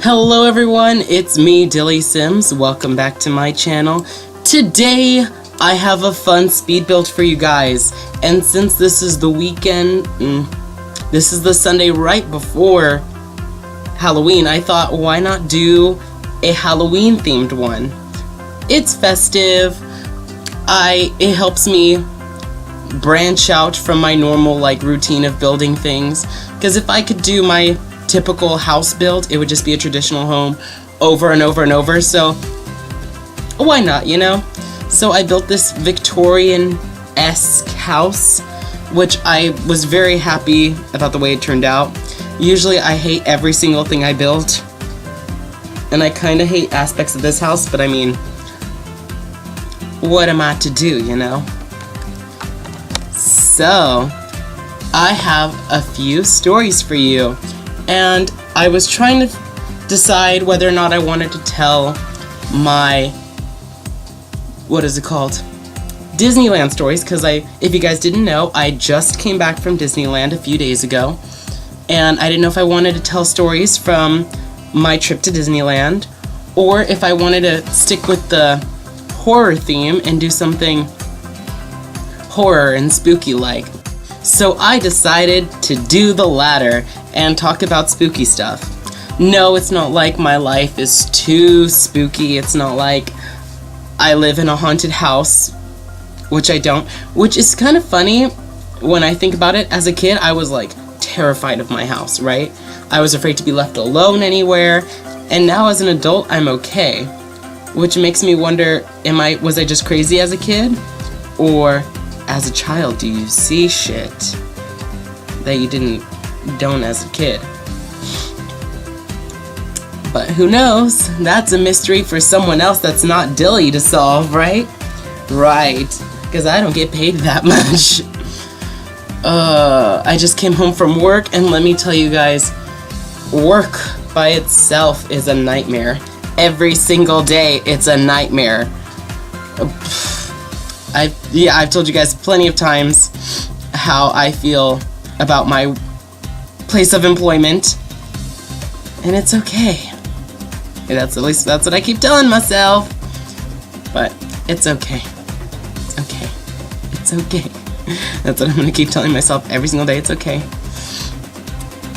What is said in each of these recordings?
Hello everyone, it's me, DillysSims. Welcome back to my channel. Today, I have a fun speed build for you guys. And since this is the weekend, this is the Sunday right before Halloween, I thought, why not do a Halloween themed one? It's festive. It helps me branch out from my normal routine of building things. Because if I could do my typical house build, it would just be a traditional home over and over and over, so why not, you know? So I built this Victorian-esque house, which I was very happy about the way it turned out. Usually I hate every single thing I build, and I kind of hate aspects of this house, but I mean, what am I to do, you know? So I have a few stories for you. And I was trying to decide whether or not I wanted to tell my, Disneyland stories, because if you guys didn't know, I just came back from Disneyland a few days ago, and I didn't know if I wanted to tell stories from my trip to Disneyland, or if I wanted to stick with the horror theme and do something horror and spooky-like. So I decided to do the latter and talk about spooky stuff. No, it's not like my life is too spooky. It's not like I live in a haunted house, which I don't, which is kind of funny when I think about it. As a kid, I was terrified of my house, right? I was afraid to be left alone anywhere, and now as an adult, I'm okay. Which makes me wonder, was I just crazy as a kid? Or as a child, do you see shit that you don't as a kid? But who knows? That's a mystery for someone else that's not Dilly to solve, right? Right, because I don't get paid that much. I just came home from work, and let me tell you guys, work by itself is a nightmare. Every single day, it's a nightmare. I've told you guys plenty of times how I feel about my place of employment, and it's okay. At least that's what I keep telling myself. But it's okay. It's okay. It's okay. That's what I'm gonna keep telling myself every single day. It's okay.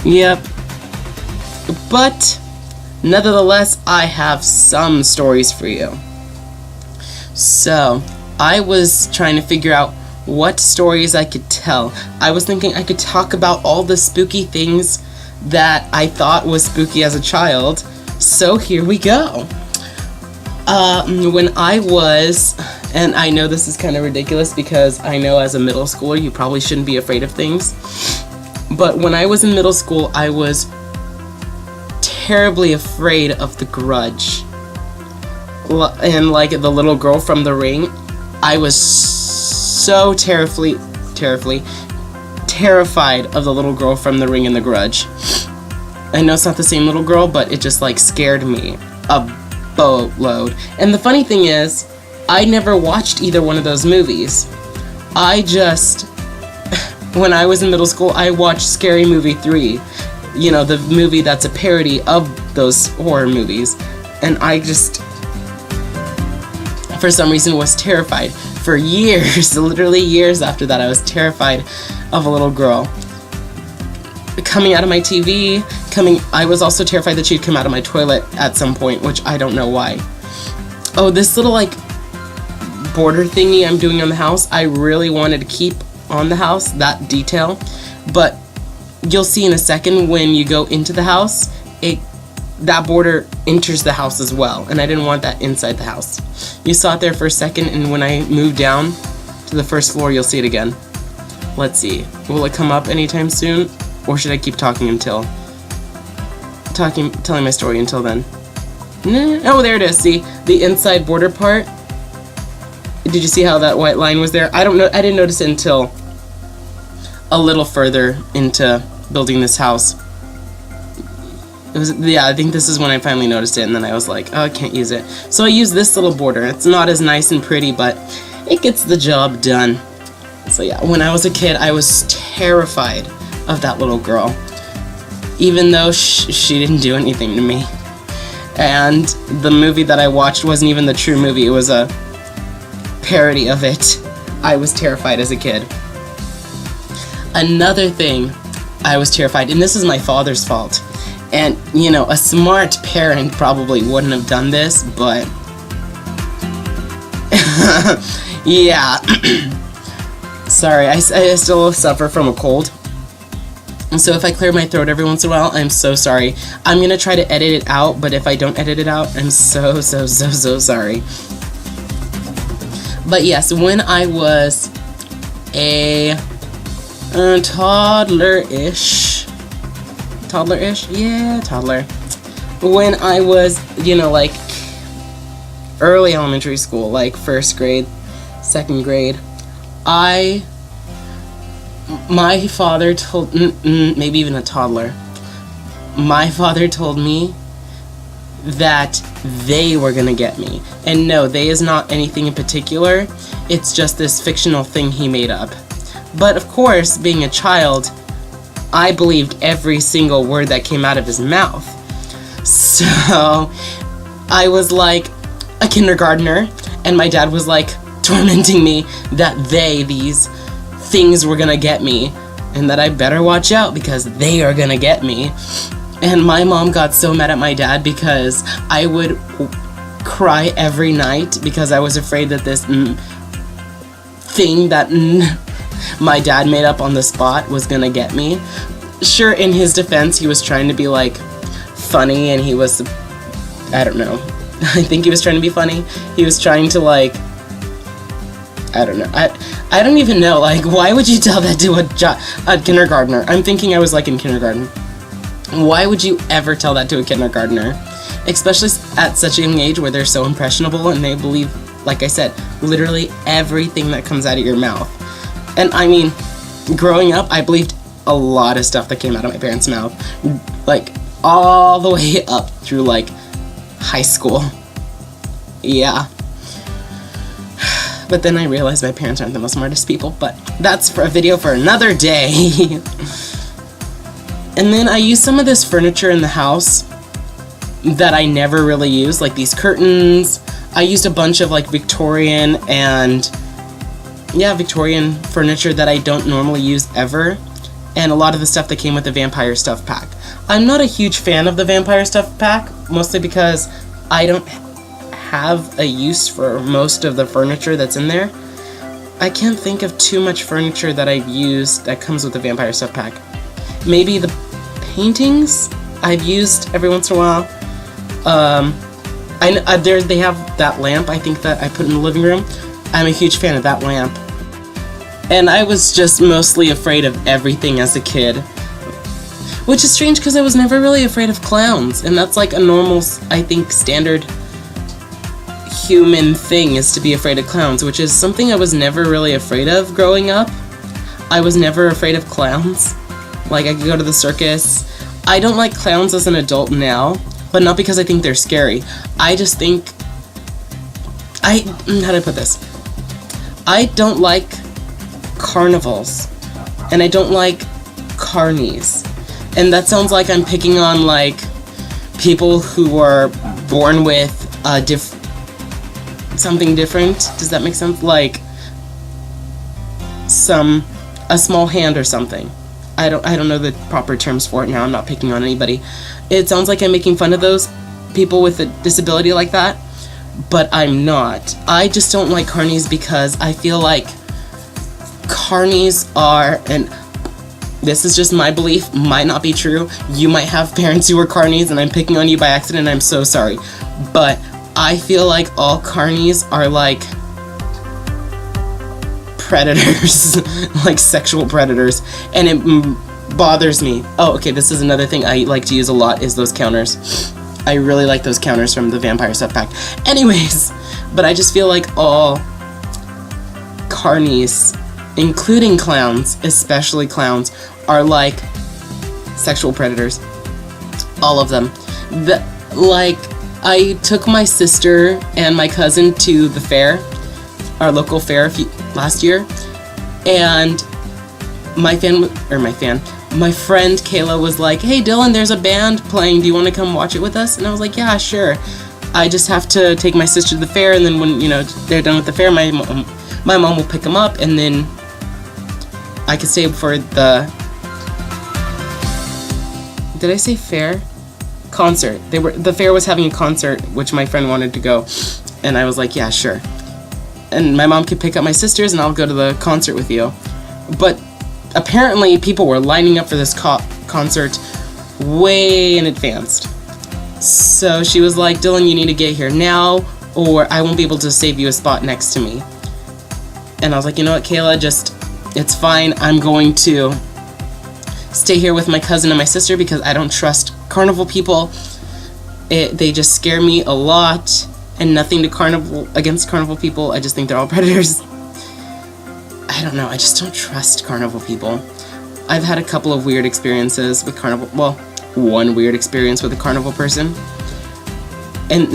Yep. But nevertheless, I have some stories for you. So I was trying to figure out what stories I could tell. I was thinking I could talk about all the spooky things that I thought was spooky as a child. So here we go. When I was, and I know this is kind of ridiculous because I know as a middle schooler you probably shouldn't be afraid of things, but when I was in middle school I was terribly afraid of The Grudge. And the little girl from The Ring, I was so terrified of the little girl from The Ring and The Grudge. I know it's not the same little girl, but it just scared me a boatload. And the funny thing is, I never watched either one of those movies. When I was in middle school, I watched Scary Movie 3. You know, the movie that's a parody of those horror movies. And I just, for some reason, was terrified. For years, literally years after that, I was terrified of a little girl coming out of my TV, I was also terrified that she'd come out of my toilet at some point, which I don't know why. Oh, this little border thingy I'm doing on the house, I really wanted to keep on the house, that detail, but you'll see in a second when you go into the house, that border enters the house as well, and I didn't want that inside the house. You saw it there for a second, and when I move down to the first floor, you'll see it again. Let's see. Will it come up anytime soon? Or should I keep telling my story until then? Oh, there it is. See, the inside border part. Did you see how that white line was there? I don't know. I didn't notice it until a little further into building this house. I think this is when I finally noticed it, and then I was like, oh, I can't use it. So I use this little border. It's not as nice and pretty, but it gets the job done. So yeah, when I was a kid, I was terrified of that little girl. Even though she didn't do anything to me. and the movie that I watched wasn't even the true movie, it was a parody of it. I was terrified as a kid. Another thing, I was terrified, and this is my father's fault. And, you know, a smart parent probably wouldn't have done this, but... yeah. Sorry, I still suffer from a cold. And so if I clear my throat every once in a while, I'm so sorry. I'm gonna try to edit it out, but if I don't edit it out, I'm so sorry. But yes, when I was a toddler-ish? Yeah, toddler. When I was, you know, like, early elementary school, like 1st grade, 2nd grade, my father told, maybe even a toddler, my father told me that they were gonna get me. And no, they is not anything in particular, it's just this fictional thing he made up. But of course, being a child, I believed every single word that came out of his mouth. So, I was like a kindergartner, and my dad was like tormenting me that these things were gonna get me, and that I better watch out because they are gonna get me. And my mom got so mad at my dad because I would cry every night because I was afraid that this thing that my dad made up on the spot was gonna get me. Sure, in his defense, he was trying to be like funny, and he was, I don't know, I think he was trying to be funny. He was trying to, like, I don't know, I don't even know, like, why would you tell that to a kindergartner? I'm thinking I was like in kindergarten. Why would you ever tell that to a kindergartner? Especially at such a young age where they're so impressionable and they believe, like I said, literally everything that comes out of your mouth. And I mean, growing up, I believed a lot of stuff that came out of my parents' mouth. Like, all the way up through, like, high school. Yeah. But then I realized my parents aren't the most smartest people, but that's for a video for another day. And then I used some of this furniture in the house that I never really used, like these curtains. I used a bunch of like Victorian furniture that I don't normally use ever, and a lot of the stuff that came with the vampire stuff pack. I'm not a huge fan of the vampire stuff pack, mostly because I don't have a use for most of the furniture that's in there. I can't think of too much furniture that I've used that comes with the vampire stuff pack. Maybe the paintings I've used every once in a while. They have that lamp, I think, that I put in the living room. I'm a huge fan of that lamp. And I was just mostly afraid of everything as a kid. Which is strange because I was never really afraid of clowns. And that's like a normal, I think, standard human thing is to be afraid of clowns, which is something I was never really afraid of growing up. I was never afraid of clowns. Like, I could go to the circus. I don't like clowns as an adult now, but not because I think they're scary. I just think... how do I put this? I don't like carnivals, and I don't like carnies. And that sounds like I'm picking on, like, people who were born with something different. Does that make sense? Like, a small hand or something. I don't know the proper terms for it now. I'm not picking on anybody. It sounds like I'm making fun of those people with a disability like that, but I'm not. I just don't like carnies because I feel like carnies are, and this is just my belief, might not be true. You might have parents who are carnies and I'm picking on you by accident, I'm so sorry. But I feel like all carnies are like predators, like sexual predators, and it bothers me. Oh, okay, this is another thing I like to use a lot is those counters. I really like those counters from the vampire stuff pack. Anyways, but I just feel like all carnies, including clowns, especially clowns, are like sexual predators. All of them. I took my sister and my cousin to the fair, our local fair last year, and my my friend Kayla was like, hey Dylan, there's a band playing, do you want to come watch it with us? And I was like, yeah, sure. I just have to take my sister to the fair, and then when, they're done with the fair, my mom will pick them up, and then I could stay for the... Did I say fair? Concert. The fair was having a concert, which my friend wanted to go, and I was like, yeah, sure. And my mom could pick up my sisters, and I'll go to the concert with you. But apparently, people were lining up for this concert way in advance. So she was like, Dylan, you need to get here now, or I won't be able to save you a spot next to me. And I was like, you know what, Kayla, it's fine. I'm going to stay here with my cousin and my sister because I don't trust carnival people. They just scare me a lot, and nothing against carnival people. I just think they're all predators. I don't know, I just don't trust carnival people. I've had a couple of weird experiences with carnival. Well, one weird experience with a carnival person. And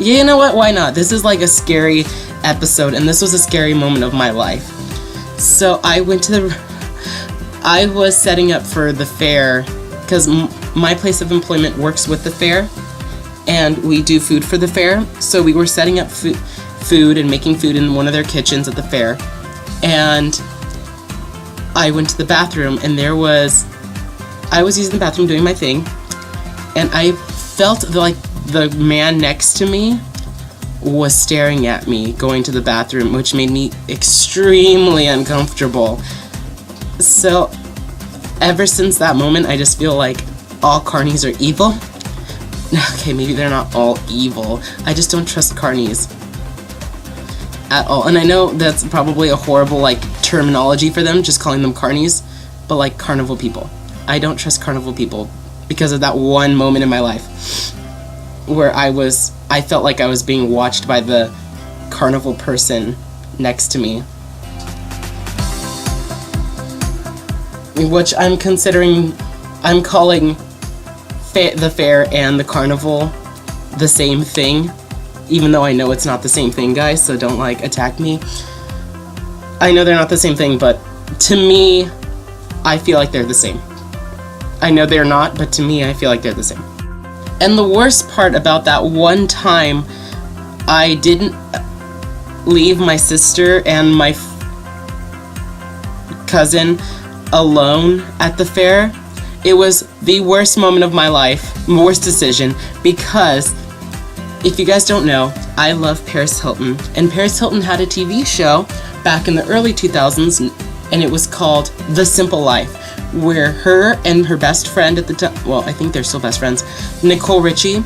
you know what? Why not? This is like a scary episode, and this was a scary moment of my life. So I was setting up for the fair because my place of employment works with the fair, and we do food for the fair. So we were setting up food and making food in one of their kitchens at the fair. And I went to the bathroom, and I was using the bathroom doing my thing, and I felt like the man next to me was staring at me going to the bathroom, which made me extremely uncomfortable. So ever since that moment, I just feel like all carnies are evil. Okay, maybe they're not all evil. I just don't trust carnies at all. And I know that's probably a horrible terminology for them, just calling them carnies, but carnival people. I don't trust carnival people because of that one moment in my life where I felt like I was being watched by the carnival person next to me, which I'm calling the fair and the carnival the same thing, even though I know it's not the same thing, guys, so don't attack me. I know they're not the same thing, but to me, I feel like they're the same. I know they're not, but to me, I feel like they're the same. And the worst part about that one time, I didn't leave my sister and my cousin alone at the fair. It was the worst moment of my life, worst decision, because if you guys don't know, I love Paris Hilton, and Paris Hilton had a TV show back in the early 2000s, and it was called The Simple Life, where her and her best friend at the time, well, I think they're still best friends, Nicole Richie,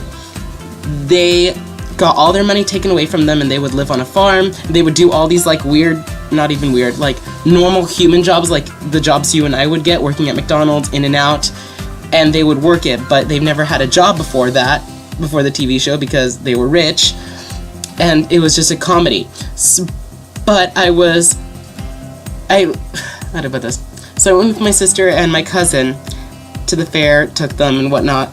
they got all their money taken away from them, and they would live on a farm. They would do all these weird, not even weird, normal human jobs, like the jobs you and I would get working at McDonald's, In-N-Out, and they would work it, but they've never had a job before the TV show because they were rich, and it was just a comedy. But how to put this? So I went with my sister and my cousin to the fair, took them and whatnot,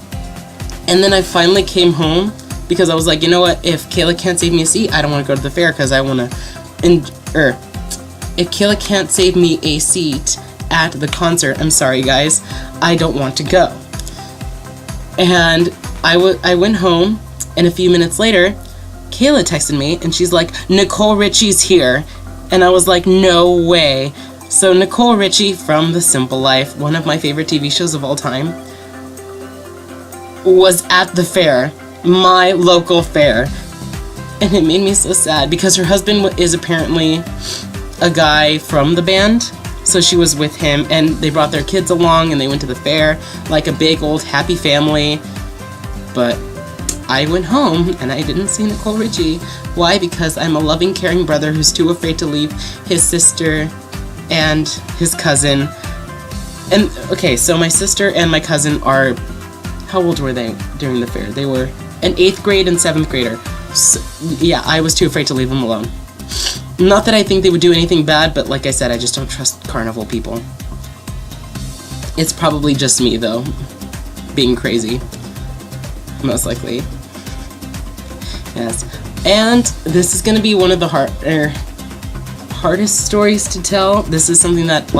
and then I finally came home because I was like, you know what, if Kayla can't save me a seat, I don't want to go to the fair because I want to, if Kayla can't save me a seat at the concert, I'm sorry guys, I don't want to go. And I went home, and a few minutes later, Kayla texted me, and she's like, Nicole Richie's here. And I was like, no way. So Nicole Richie from The Simple Life, one of my favorite TV shows of all time, was at the fair, my local fair. And it made me so sad because her husband is apparently a guy from the band. So she was with him, and they brought their kids along, and they went to the fair like a big old happy family. But I went home, and I didn't see Nicole Richie. Why? Because I'm a loving, caring brother who's too afraid to leave his sister and his cousin. And, okay, so my sister and my cousin are... How old were they during the fair? They were an 8th grade and 7th grader. So, yeah, I was too afraid to leave them alone. Not that I think they would do anything bad, but like I said, I just don't trust carnival people. It's probably just me, though, being crazy. Most likely. Yes. And this is going to be one of the hardest stories to tell. This is something that,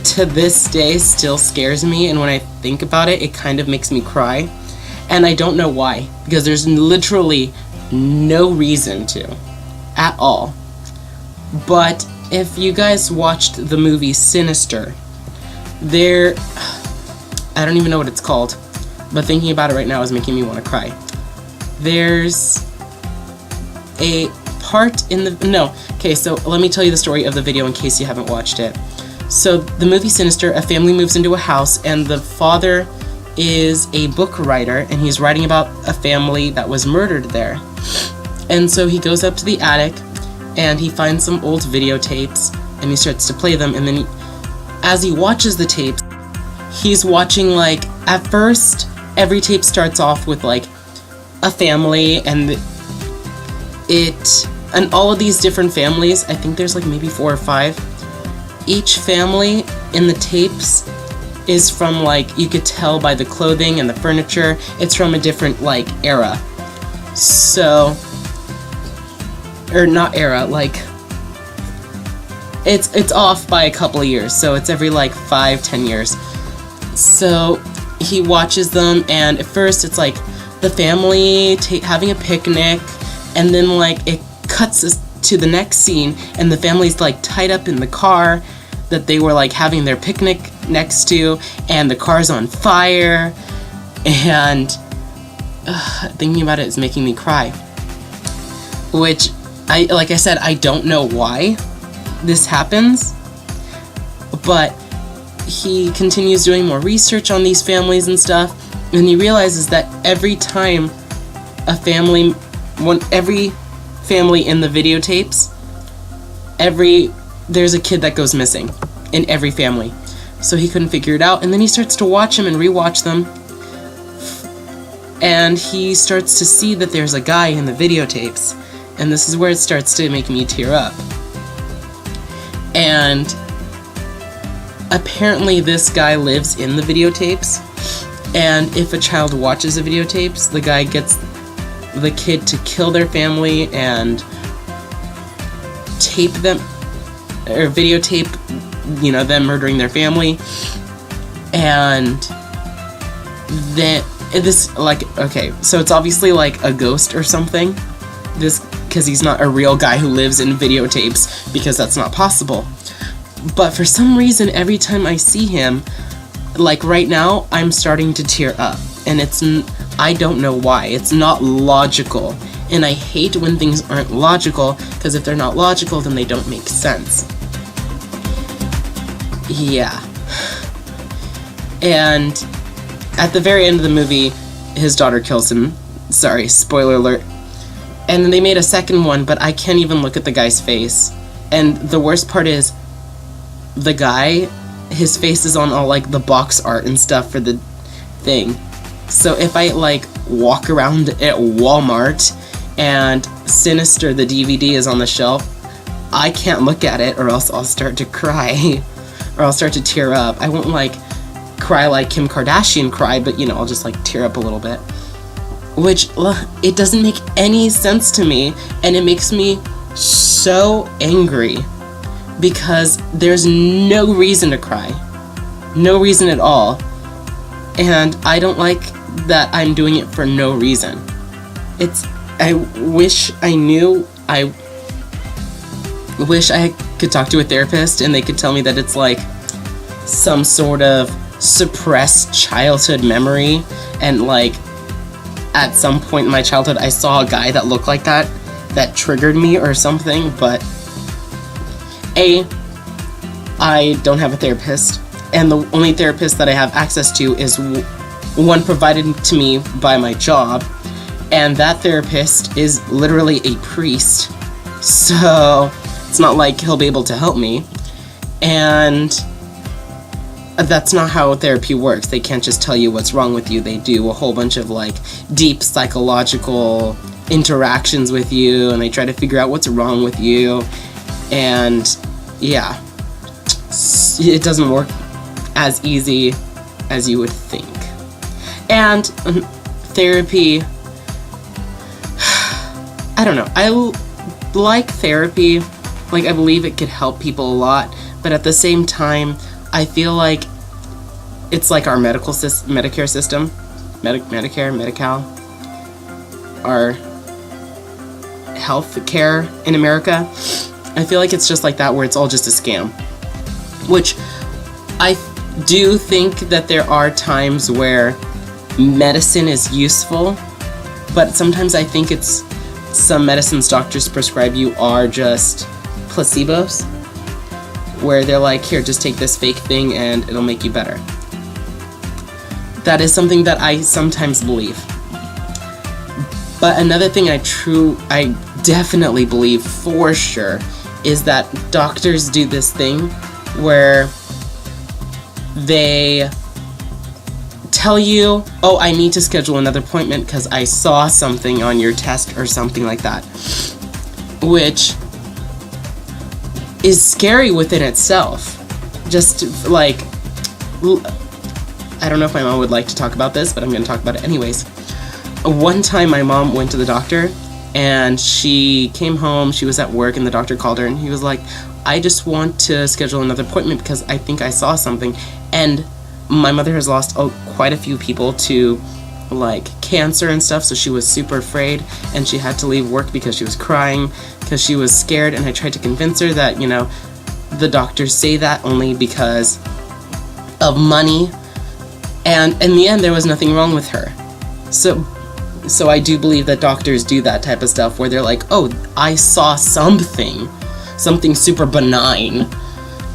to this day still scares me, and when I think about it, it kind of makes me cry. And I don't know why, because there's literally no reason to at all. But if you guys watched the movie Sinister, I don't even know what it's called, but thinking about it right now is making me want to cry. There's a part in so let me tell you the story of the video in case you haven't watched it. So the movie Sinister, a family moves into a house, and the father is a book writer, and he's writing about a family that was murdered there. And so he goes up to the attic, and he finds some old videotapes, and he starts to play them, and then as he watches the tapes, he's watching, like, at first, every tape starts off with, like, a family, and all of these different families, I think there's, like, maybe 4 or 5, each family in the tapes is from, like, you could tell by the clothing and the furniture, it's from a different, like, era. So, or not era, like, it's off by a couple of years, so it's every, like, 5-10 years. So, he watches them, and at first it's, like, the family having a picnic, and then, like, it cuts to the next scene, and the family's, like, tied up in the car that they were, like, having their picnic next to, and the car's on fire, and thinking about it is making me cry. Which, like I said, I don't know why this happens, but he continues doing more research on these families and stuff, and he realizes that every time every family in the videotapes, there's a kid that goes missing in every family. So he couldn't figure it out, and then he starts to watch them and rewatch them, and he starts to see that there's a guy in the videotapes, and this is where it starts to make me tear up. And apparently this guy lives in the videotapes, and if a child watches the videotapes, the guy gets the kid to kill their family and tape them, or videotape, them murdering their family. And then so it's obviously like a ghost or something, because he's not a real guy who lives in videotapes, because that's not possible. But for some reason, every time I see him, like right now, I'm starting to tear up, and I don't know why. It's not logical, and I hate when things aren't logical, because if they're not logical, then they don't make sense. Yeah. And at the very end of the movie, his daughter kills him. Sorry, spoiler alert. And then they made a second one, but I can't even look at the guy's face. And the worst part is, the guy, his face is on all, like, the box art and stuff for the thing. So if I, like, walk around at Walmart and Sinister, the DVD, is on the shelf, I can't look at it, or else I'll start to cry. Or I'll start to tear up. I won't, like, cry like Kim Kardashian cried, but, I'll just, like, tear up a little bit. Which, it doesn't make any sense to me, and it makes me so angry, because there's no reason to cry. No reason at all. And I don't like that I'm doing it for no reason. I wish I knew, I wish I could talk to a therapist and they could tell me that it's like some sort of suppressed childhood memory, and like at some point in my childhood I saw a guy that looked like that triggered me or something. But I don't have a therapist, and the only therapist that I have access to is one provided to me by my job, and that therapist is literally a priest, so it's not like he'll be able to help me. And that's not how therapy works. They can't just tell you what's wrong with you. They do a whole bunch of like deep psychological interactions with you, and they try to figure out what's wrong with you. And yeah, it doesn't work as easy as you would think. And therapy, I don't know, I like therapy, like I believe it could help people a lot, but at the same time, I feel like it's like our Medicare system, Medicare, Medi-Cal, our health care in America. I feel like it's just like that, where it's all just a scam. Which I do think that there are times where medicine is useful, but sometimes I think it's some medicines doctors prescribe you are just placebos, where they're like, here, just take this fake thing and it'll make you better. That is something that I sometimes believe. But another thing I definitely believe for sure is that doctors do this thing where they tell you, oh, I need to schedule another appointment because I saw something on your test or something like that, which is scary within itself. Just like, I don't know if my mom would like to talk about this, but I'm going to talk about it anyways. One time my mom went to the doctor and she came home, she was at work, and the doctor called her and he was like, I just want to schedule another appointment because I think I saw something. And my mother has lost quite a few people to like cancer and stuff, so she was super afraid and she had to leave work because she was crying because she was scared. And I tried to convince her that, you know, the doctors say that only because of money, and in the end there was nothing wrong with her. So I do believe that doctors do that type of stuff where they're like, oh, I saw something super benign,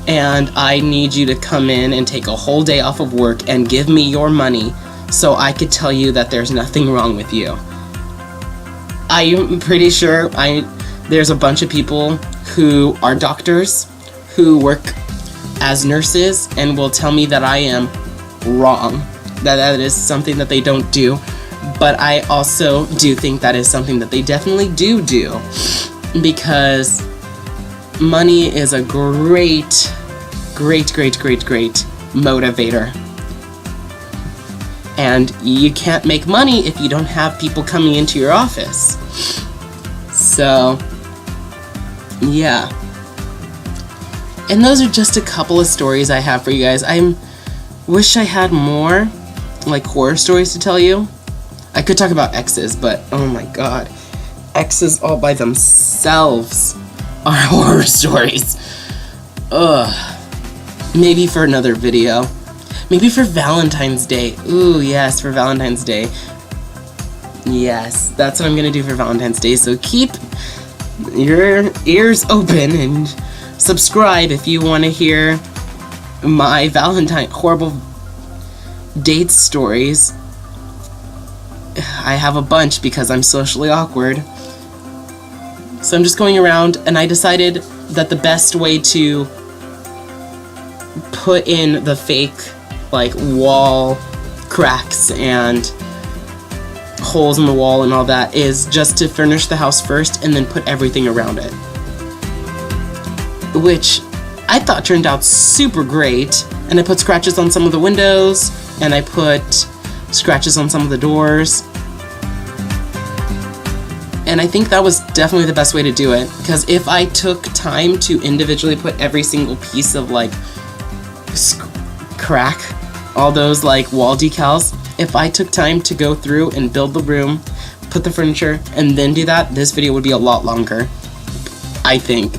and I need you to come in and take a whole day off of work and give me your money so I could tell you that there's nothing wrong with you. I'm pretty sure there's a bunch of people who are doctors who work as nurses and will tell me that I am wrong, that is something that they don't do. But I also do think that is something that they definitely do, because money is a great motivator. And you can't make money if you don't have people coming into your office. So, yeah. And those are just a couple of stories I have for you guys. I wish I had more, like, horror stories to tell you. I could talk about exes, but oh my god. Exes all by themselves are horror stories. Ugh. Maybe for another video. Maybe for Valentine's Day. Ooh, yes, for Valentine's Day. Yes, that's what I'm gonna do for Valentine's Day. So keep your ears open and subscribe if you want to hear my horrible date stories. I have a bunch because I'm socially awkward. So I'm just going around, and I decided that the best way to put in the fake, like, wall cracks and holes in the wall and all that is just to furnish the house first and then put everything around it. Which I thought turned out super great. And I put scratches on some of the windows, and I put scratches on some of the doors. And I think that was definitely the best way to do it, because if I took time to individually put every single piece of, like, crack, all those, like, wall decals, if I took time to go through and build the room, put the furniture, and then do that, this video would be a lot longer, I think.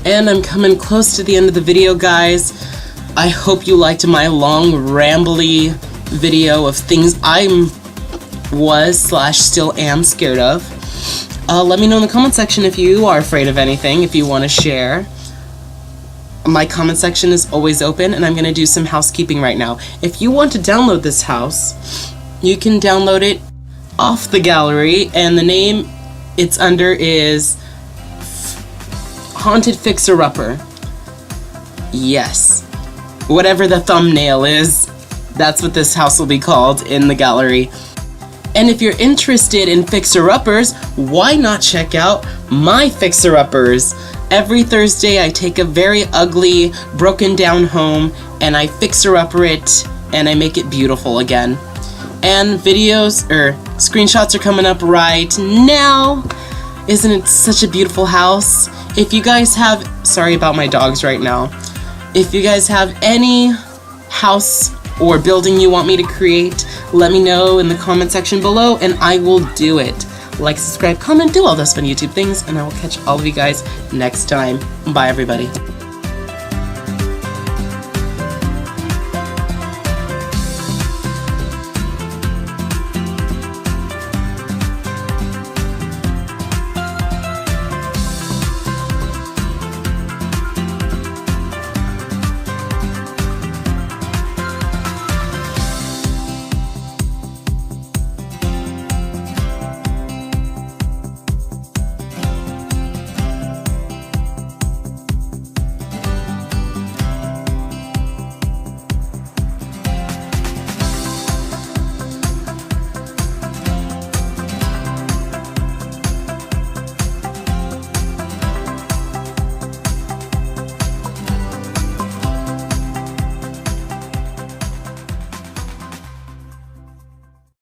And I'm coming close to the end of the video, guys. I hope you liked my long, rambly video of things I still am scared of. Let me know in the comment section if you are afraid of anything, if you want to share. My comment section is always open, and I'm going to do some housekeeping right now. If you want to download this house, you can download it off the gallery, and the name it's under is Haunted Fixer-Upper. Yes. Whatever the thumbnail is, that's what this house will be called in the gallery. And if you're interested in fixer-uppers, why not check out my fixer-uppers? Every Thursday I take a very ugly, broken down home and I fixer-upper it and I make it beautiful again. And screenshots are coming up right now. Isn't it such a beautiful house? If you guys have, sorry about my dogs right now. If you guys have any house or building you want me to create, let me know in the comment section below and I will do it. Like, subscribe, comment, do all those fun YouTube things, and I will catch all of you guys next time. Bye, everybody.